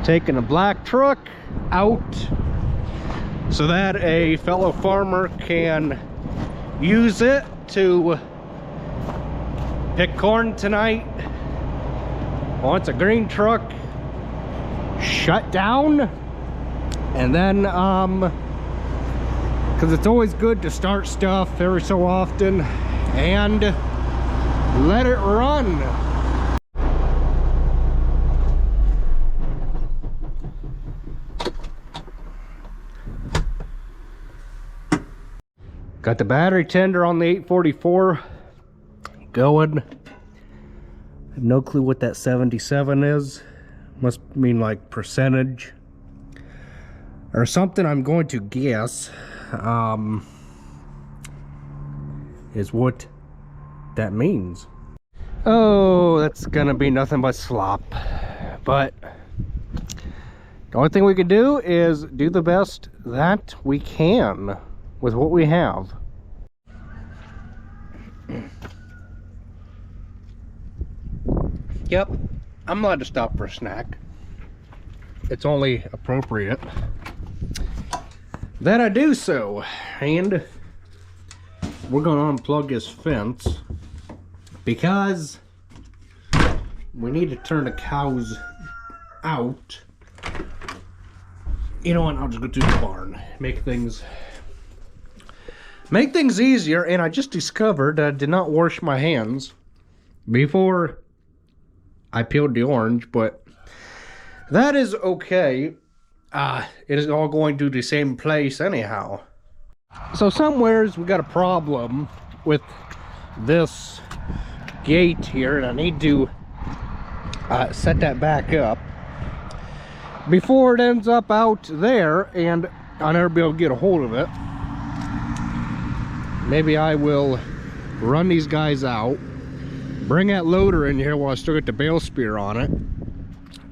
taking a black truck out so that a fellow farmer can use it to pick corn tonight. Once a green truck shut down, and then because it's always good to start stuff every so often and let it run. Got the battery tender on the 844 going. I have no clue what that 77 is. Must mean like percentage or something. I'm going to guess is what that means. Oh, that's gonna be nothing but slop. But the only thing we can do is do the best that we can with what we have. Yep, I'm allowed to stop for a snack. It's only appropriate that I do so. And we're gonna unplug this fence because we need to turn the cows out. You know what, I'll just go to the barn, make things easier. And I just discovered that I did not wash my hands before I peeled the orange, but that is okay. It is all going to the same place anyhow. So somewheres we got a problem with this gate here, and I need to set that back up before it ends up out there and I'll never be able to get a hold of it. Maybe I will run these guys out, bring that loader in here while I still get the bale spear on it,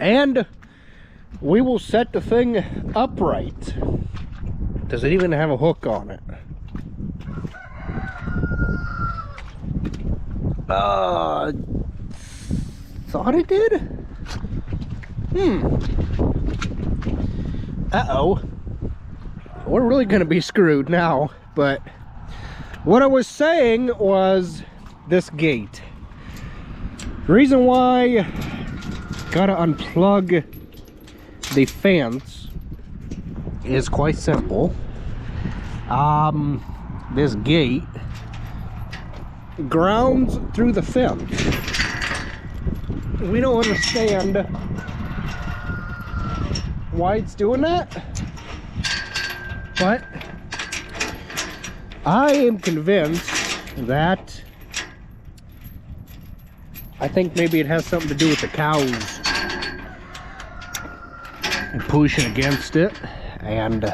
and we will set the thing upright. Does it even have a hook on it? Thought it did? Uh-oh. We're really gonna be screwed now. But what I was saying was this gate. The reason why gotta unplug the fence is quite simple. This gate grounds through the fence. We don't understand why it's doing that, but I am convinced that I think maybe it has something to do with the cows and pushing against it and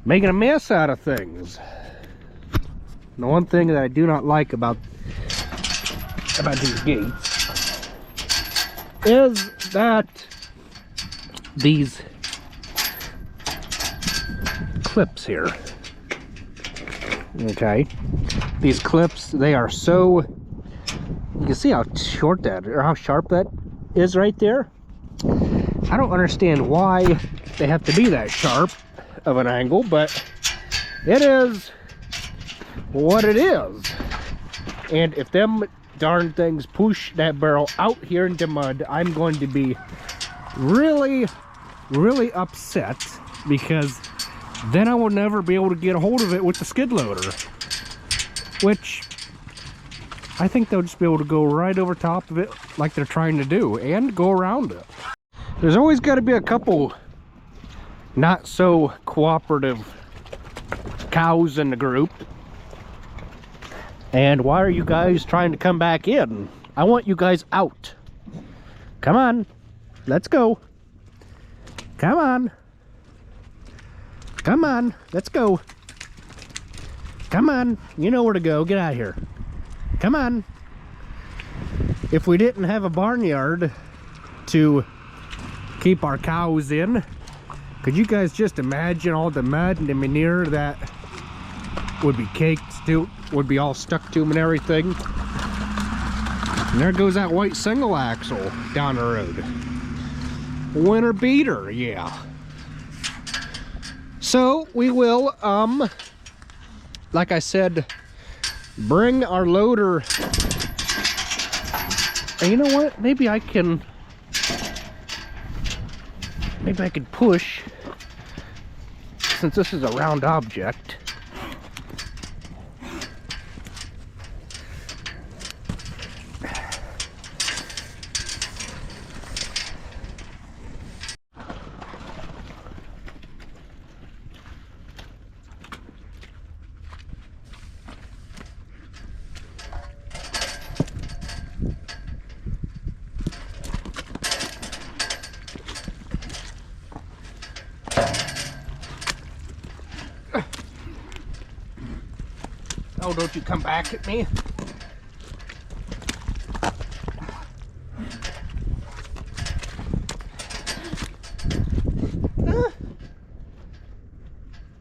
making a mess out of things. The one thing that I do not like about these gates is that these clips here, okay, these clips, they are so, you can see how short that, or how sharp that is right there. I don't understand why they have to be that sharp of an angle, but it is what it is. And if them darn things push that barrel out here into mud, I'm going to be really upset, because then I will never be able to get a hold of it with the skid loader, which I think they'll just be able to go right over top of it like they're trying to do and go around it. There's always got to be a couple not so cooperative cows in the group. And why are you guys trying to come back in? I want you guys out. Come on, let's go. Come on. Come on, let's go. Come on, you know where to go. Get out of here. Come on. If we didn't have a barnyard to keep our cows in, could you guys just imagine all the mud and the manure that would be caked to, would be all stuck to them and everything? And there goes that white single axle down the road. Winter beater, yeah. So we will, like I said, bring our loader. And you know what? Maybe I can push, since this is a round object. Oh, don't you come back at me. Why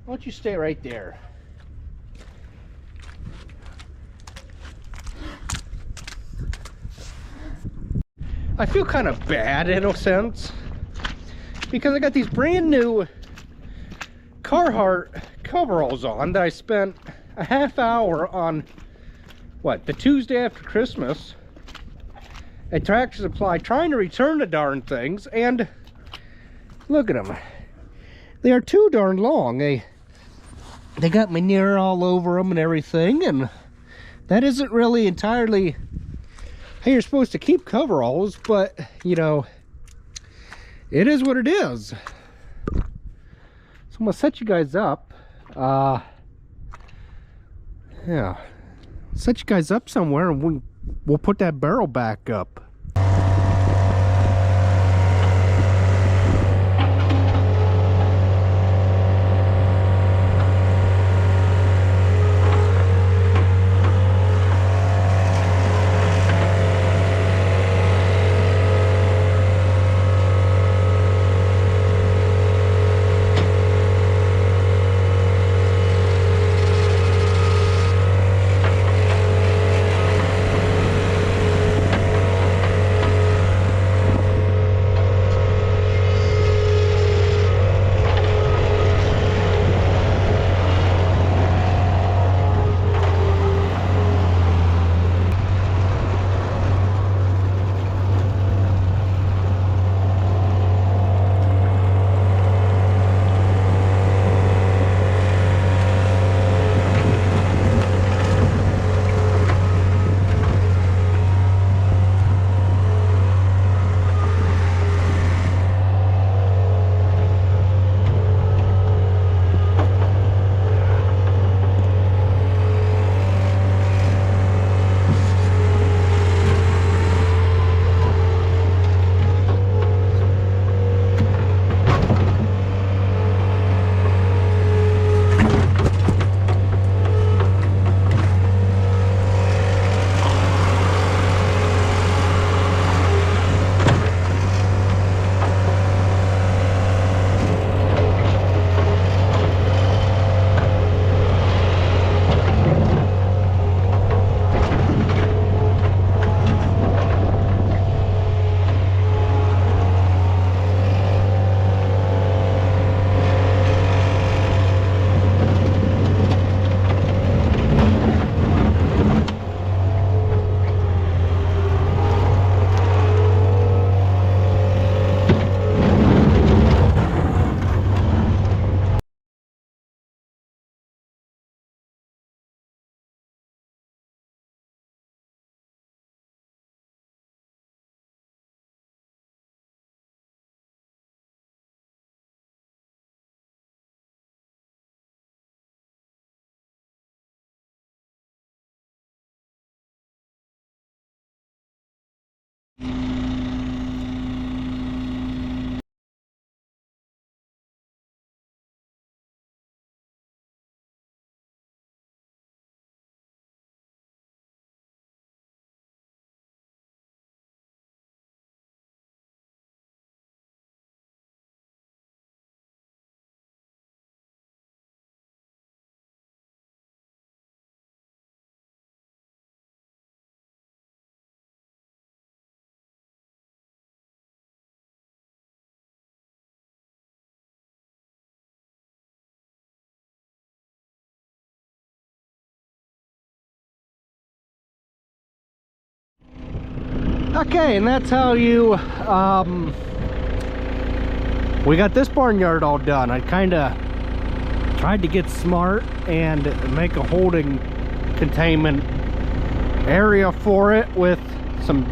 don't you stay right there? I feel kind of bad in a sense, because I got these brand new Carhartt coveralls on that I spent a half hour on, what, the Tuesday after Christmas at Tractor Supply trying to return the darn things, and look at them. They are too darn long. They got manure all over them and everything, and that isn't really entirely how you're supposed to keep coveralls, but you know, it is what it is. So I'm gonna set you guys up. Yeah, set you guys up somewhere, and we'll put that barrel back up. Okay, and that's how you we got this barnyard all done. I kind of tried to get smart and make a holding containment area for it with some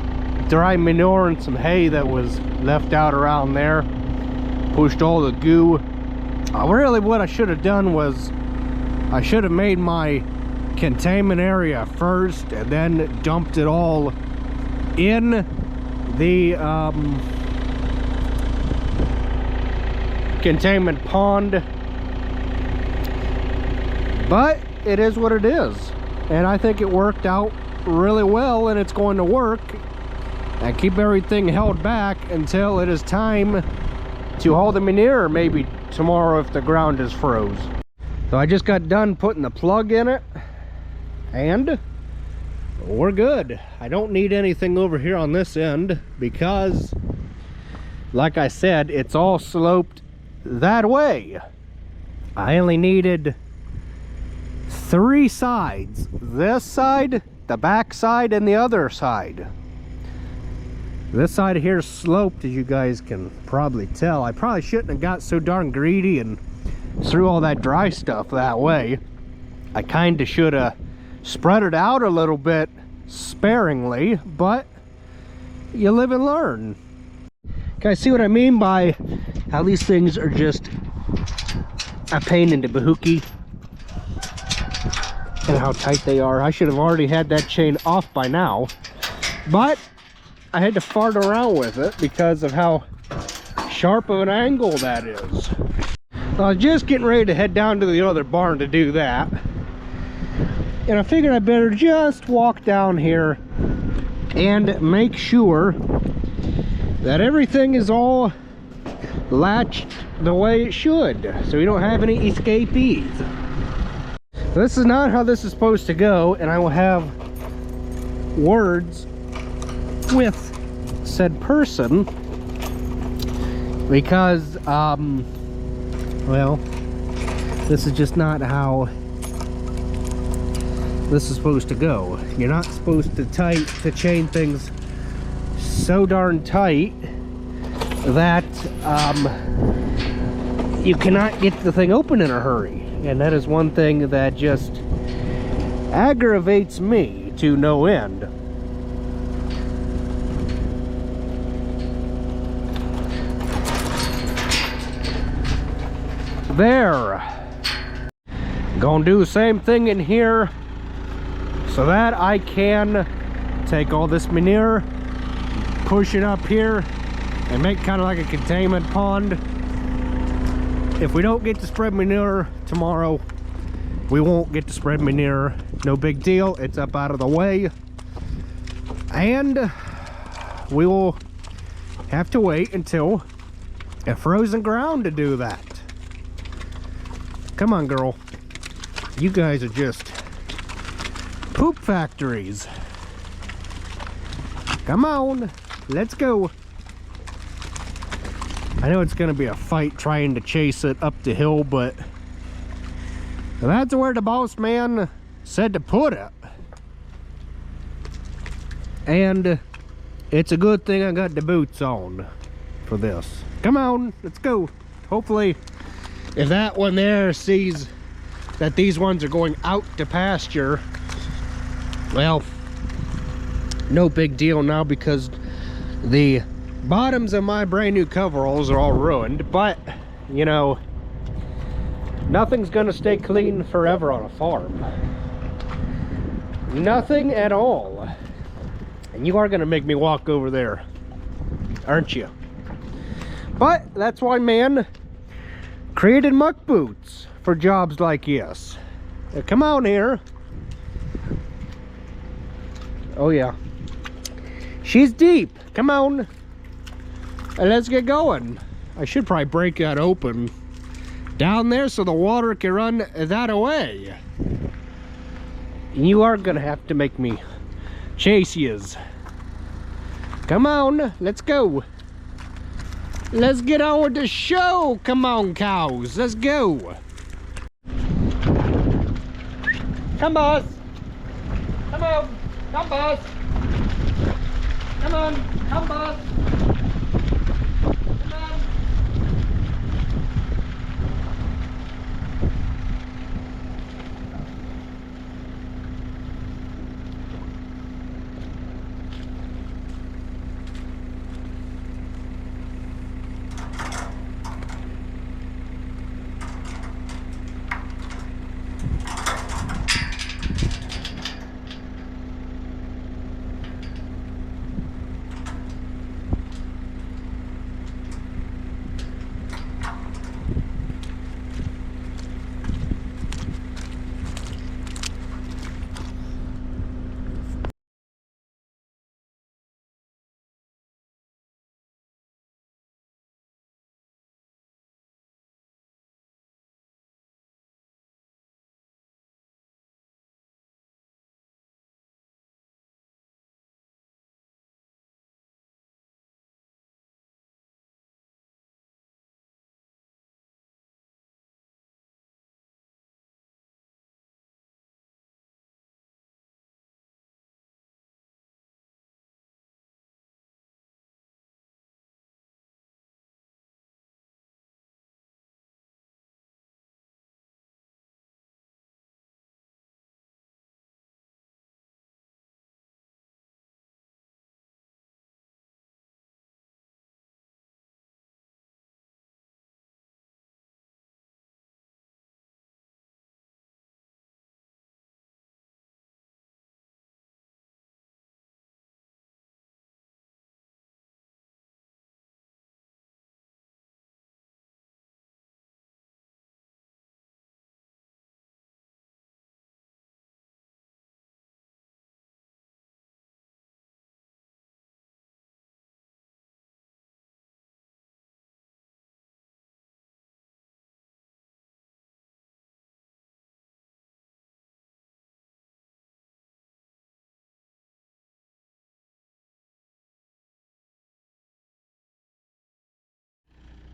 dry manure and some hay that was left out around there. Pushed all the goo. Really what I should have done was I should have made my containment area first and then dumped it all in the containment pond. But it is what it is, and I think it worked out really well, and it's going to work and keep everything held back until it is time to haul the manure, maybe tomorrow if the ground is froze. So I just got done putting the plug in it and we're good. I don't need anything over here on this end because, like I said, it's all sloped that way. I only needed 3 sides: this side, the back side, and the other side. This side here is sloped, as you guys can probably tell. I probably shouldn't have got so darn greedy and threw all that dry stuff that way. I kind of should have spread it out a little bit sparingly, but you live and learn. Guys, see what I mean by how these things are just a pain in the bahookie and how tight they are? I should have already had that chain off by now, but I had to fart around with it because of how sharp of an angle that is. So I was just getting ready to head down to the other barn to do that, and I figured I better just walk down here and make sure that everything is all latched the way it should, so we don't have any escapees. This is not how this is supposed to go, and I will have words with said person because well, this is just not how this is supposed to go. You're not supposed to chain things so darn tight that you cannot get the thing open in a hurry, and that is one thing that just aggravates me to no end. There. Gonna do the same thing in here so that I can take all this manure, push it up here, and make kind of like a containment pond. If we don't get to spread manure tomorrow, we won't get to spread manure. No big deal. It's up out of the way. And we will have to wait until a frozen ground to do that. Come on, girl. You guys are just poop factories. Come on, let's go. I know it's gonna be a fight trying to chase it up the hill, but that's where the boss man said to put it. And it's a good thing I got the boots on for this. Come on, let's go. Hopefully, if that one there sees that these ones are going out to pasture, well, no big deal now, because the bottoms of my brand new coveralls are all ruined. But, you know, nothing's gonna stay clean forever on a farm. Nothing at all. And you are gonna make me walk over there, aren't you? But that's why man created muck boots for jobs like this. Now, come on here. Oh yeah, she's deep. Come on, and let's get going. I should probably break that open down there so the water can run that away. And you are gonna have to make me chase yous. Come on, let's go. Let's get on with the show. Come on, cows, let's go. Come, boss. Come on. Come, boss. Come on, come bud. Come on.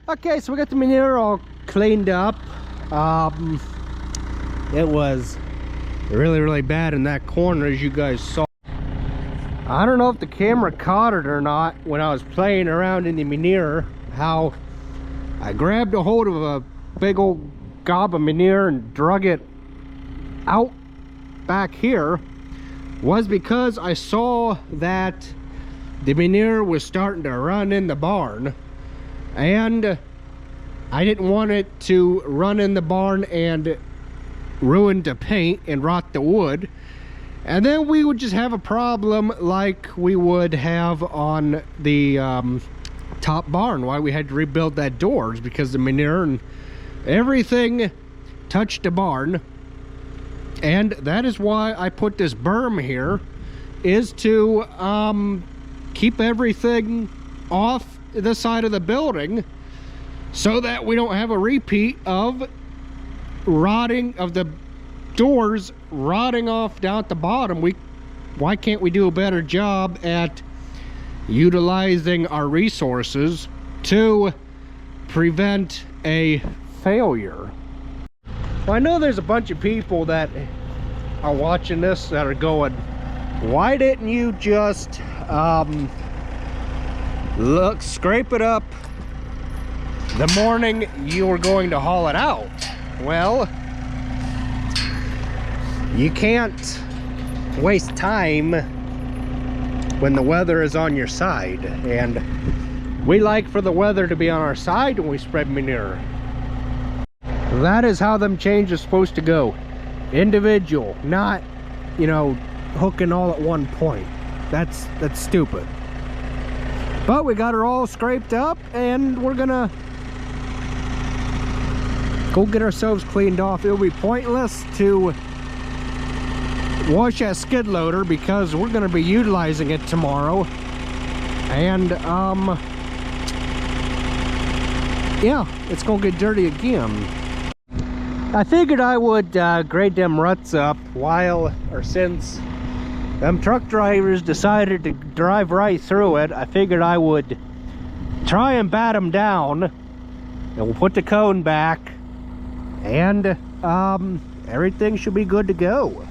Okay, so we got the manure all cleaned up. It was really bad in that corner, as you guys saw. I don't know if the camera caught it or not when I was playing around in the manure, how I grabbed a hold of a big old gob of manure and drug it out back here, was because I saw that the manure was starting to run in the barn, and I didn't want it to run in the barn and ruin the paint and rot the wood, and then we would just have a problem like we would have on the top barn. Why we had to rebuild that doors, because the manure and everything touched the barn. And that is why I put this berm here, is to keep everything off the side of the building, so that we don't have a repeat of rotting of the doors rotting off down at the bottom. Why can't we do a better job at utilizing our resources to prevent a failure? Well, I know there's a bunch of people that are watching this that are going, why didn't you just scrape it up the morning you were going to haul it out? Well, you can't waste time when the weather is on your side, and we like for the weather to be on our side when we spread manure. That is how them changes are supposed to go. Individual, not, you know, hooking all at one point. That's stupid. But we got her all scraped up, and we're gonna go get ourselves cleaned off. It'll be pointless to wash that skid loader because we're gonna be utilizing it tomorrow. And yeah, it's gonna get dirty again. I figured I would grade them ruts up since them truck drivers decided to drive right through it. I figured I would try and bat them down, and we'll put the cone back, and everything should be good to go.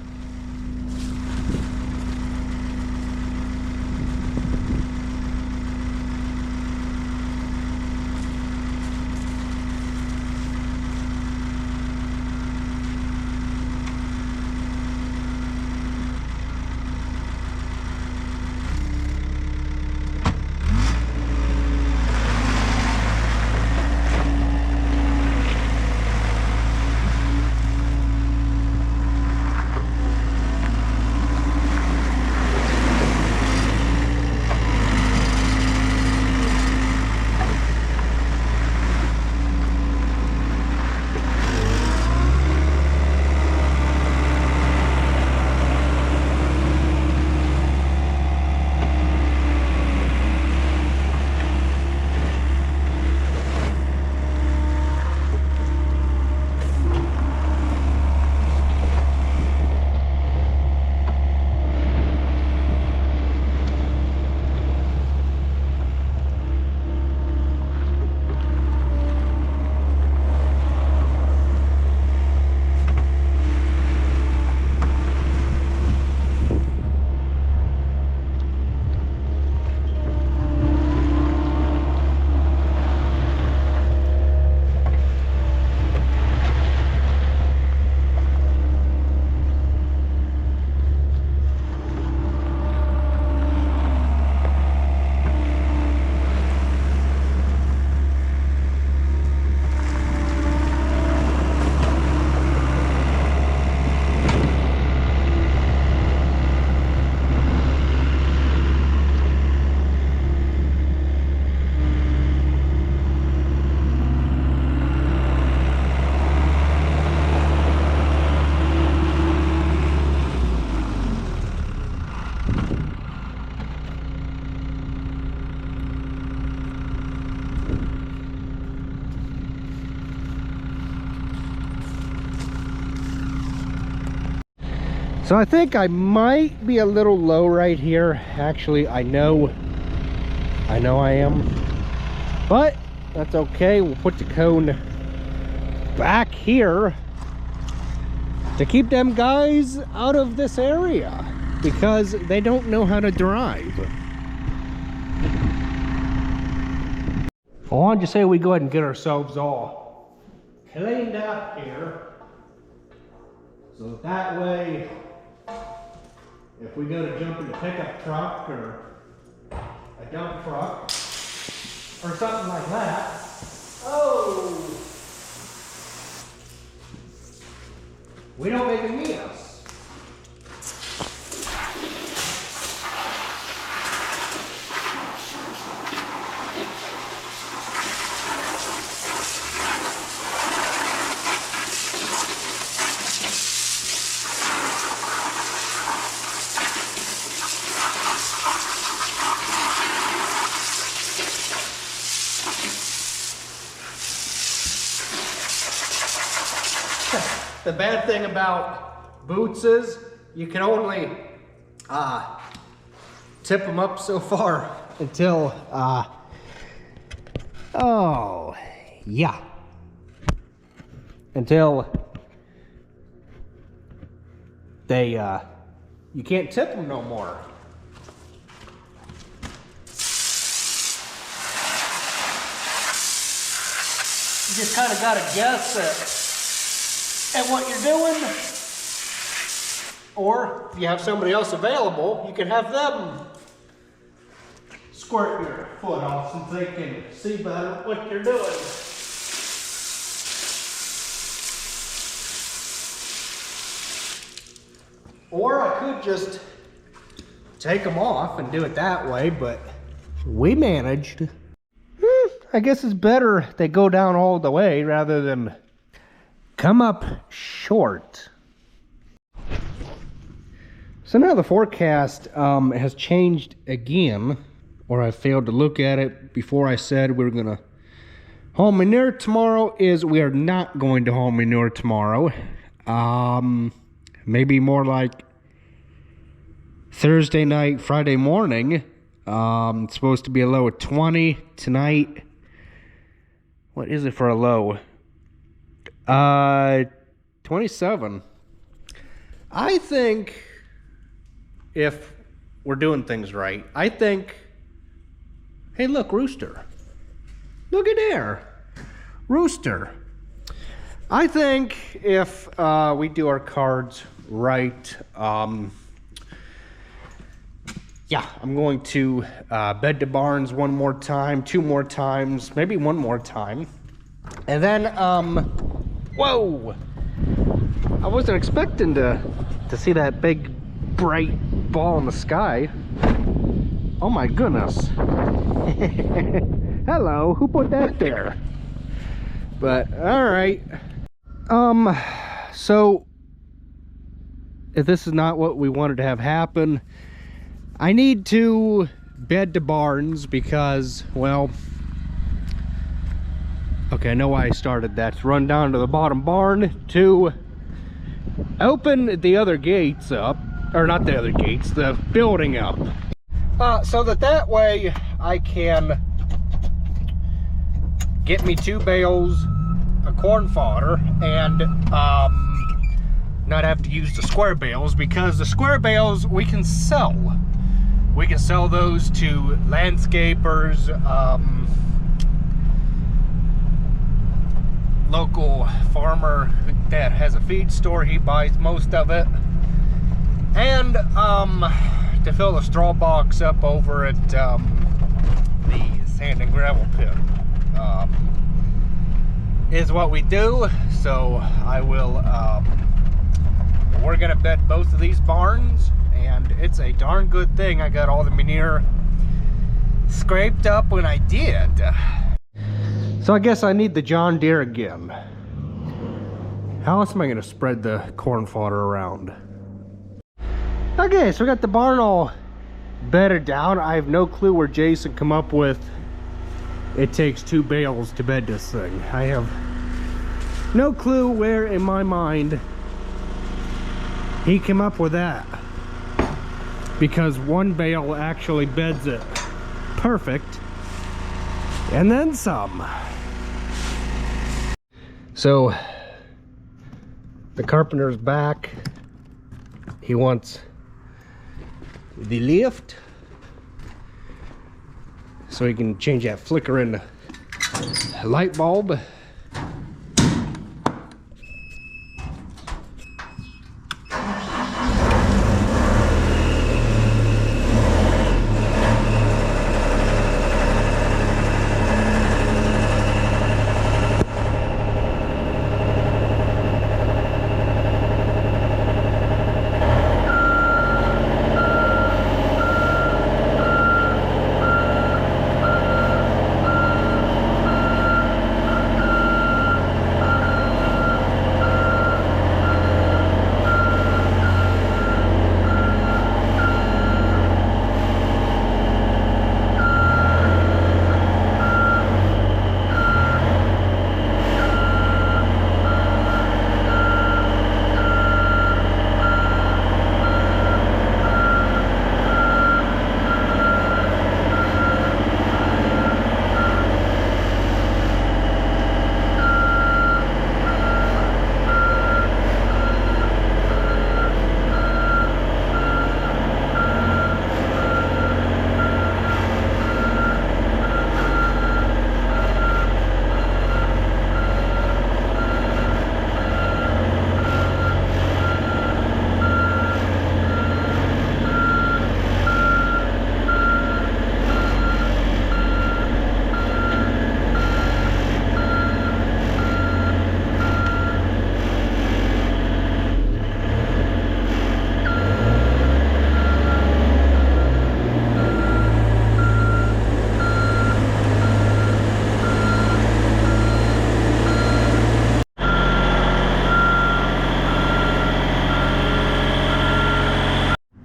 So I think I might be a little low right here. Actually, I know I am. But that's okay. We'll put the cone back here to keep them guys out of this area because they don't know how to drive. Well, why don't you say we go ahead and get ourselves all cleaned up here, so that way if we go to jump in a pickup truck or a dump truck or something like that, oh, we don't make a mess. The bad thing about boots is you can only tip them up so far until oh yeah, until they you can't tip them no more. You just kind of got to guess at what you're doing, or if you have somebody else available, you can have them squirt your foot off since they can see better what you're doing. Or I could just take them off and do it that way, but we managed. I guess it's better they go down all the way rather than come up short. So now the forecast has changed again, or I failed to look at it before I said we were gonna haul manure tomorrow. Is we are not going to haul manure tomorrow. Maybe more like Thursday night, Friday morning. It's supposed to be a low of 20 tonight. What is it for a low? 27. I think if we're doing things right, I think, hey look, rooster. Look at there, rooster. I think if we do our cards right, yeah, I'm going to bed the barns one more time, 2 more times, maybe 1 more time. And then, whoa! I wasn't expecting to see that big, bright ball in the sky. Oh my goodness. Hello, who put that there? But, alright. So, if this is not what we wanted to have happen, I need to bed the barns because, well, okay, I know why I started that. To run down to the bottom barn to open the other gates up, or not the other gates, the building up. So that way I can get me 2 bales of corn fodder and not have to use the square bales, because the square bales we can sell. We can sell those to landscapers, local farmer that has a feed store, he buys most of it. And to fill the straw box up over at the sand and gravel pit is what we do. So I will, we're gonna bed both of these barns, and it's a darn good thing I got all the manure scraped up when I did. So I guess I need the John Deere again. How else am I gonna spread the corn fodder around? Okay, so we got the barn all bedded down. I have no clue where Jason come up with it takes 2 bales to bed this thing. I have no clue where in my mind He came up with that because one bale actually beds it perfect and then some. So the carpenter's back. He wants the lift so he can change that flickering light bulb.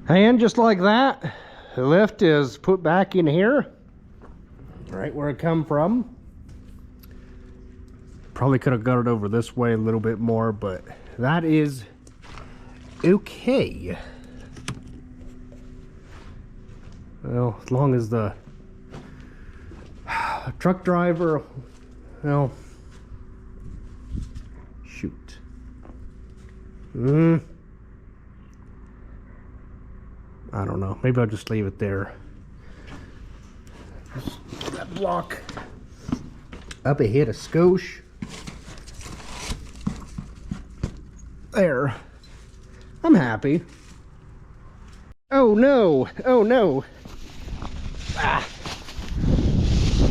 And just like that, the lift is put back in here, right where it come from. Probably could have got it over this way a little bit more, but that is okay. Well, as long as the truck driver, well, shoot. I don't know. Maybe I'll just leave it there. Just that block up ahead of skosh. There. I'm happy. Oh no! Oh no! Ah!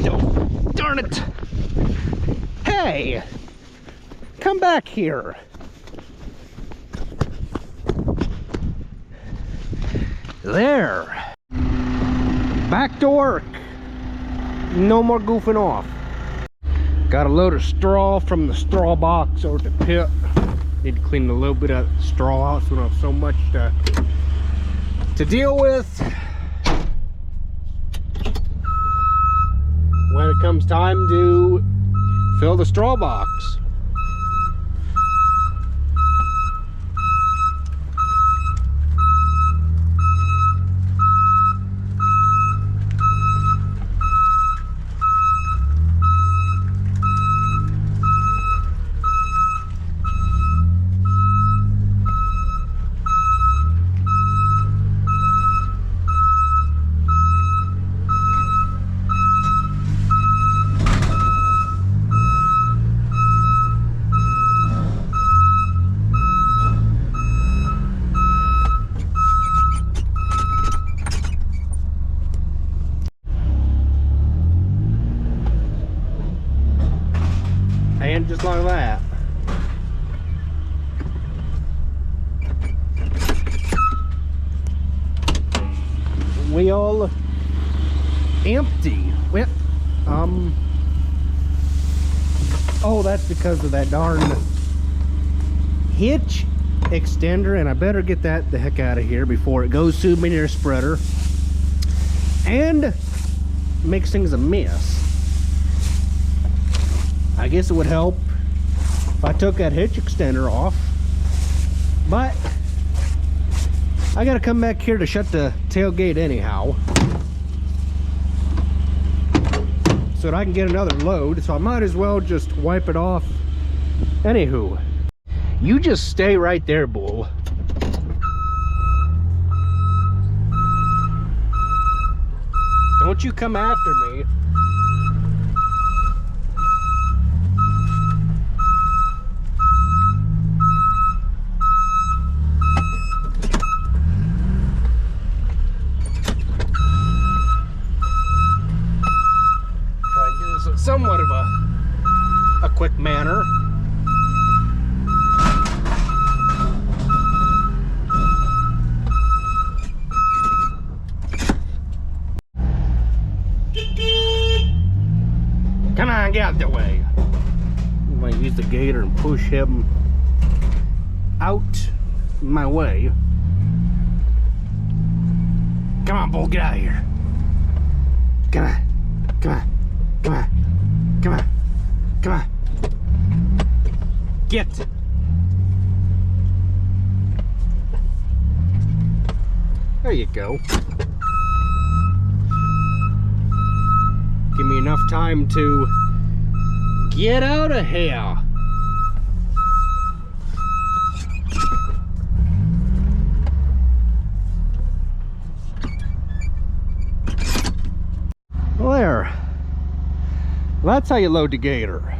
No! Darn it! Hey! Come back here! There! Back to work! No more goofing off. Got a load of straw from the straw box over the pit. Need to clean a little bit of straw out so we don't have so much to deal with when it comes time to fill the straw box. And just like that. Wheel empty. Well, oh, that's because of that darn hitch extender, and I better get that the heck out of here before it goes through manure spreader and makes things a mess. I guess it would help if I took that hitch extender off, but I gotta come back here to shut the tailgate anyhow, so that I can get another load, so I might as well just wipe it off. Anywho, you just stay right there, bull. Don't you come after me. Try and do this in somewhat of a quick manner. Come on, get out the way. I'm gonna use the gator and push him out my way. Come on, bull, get out of here. Come on, come on, come on, come on, come on. Get. There you go. Give me enough time to get out of here. Well, there. Well, that's how you load the gator.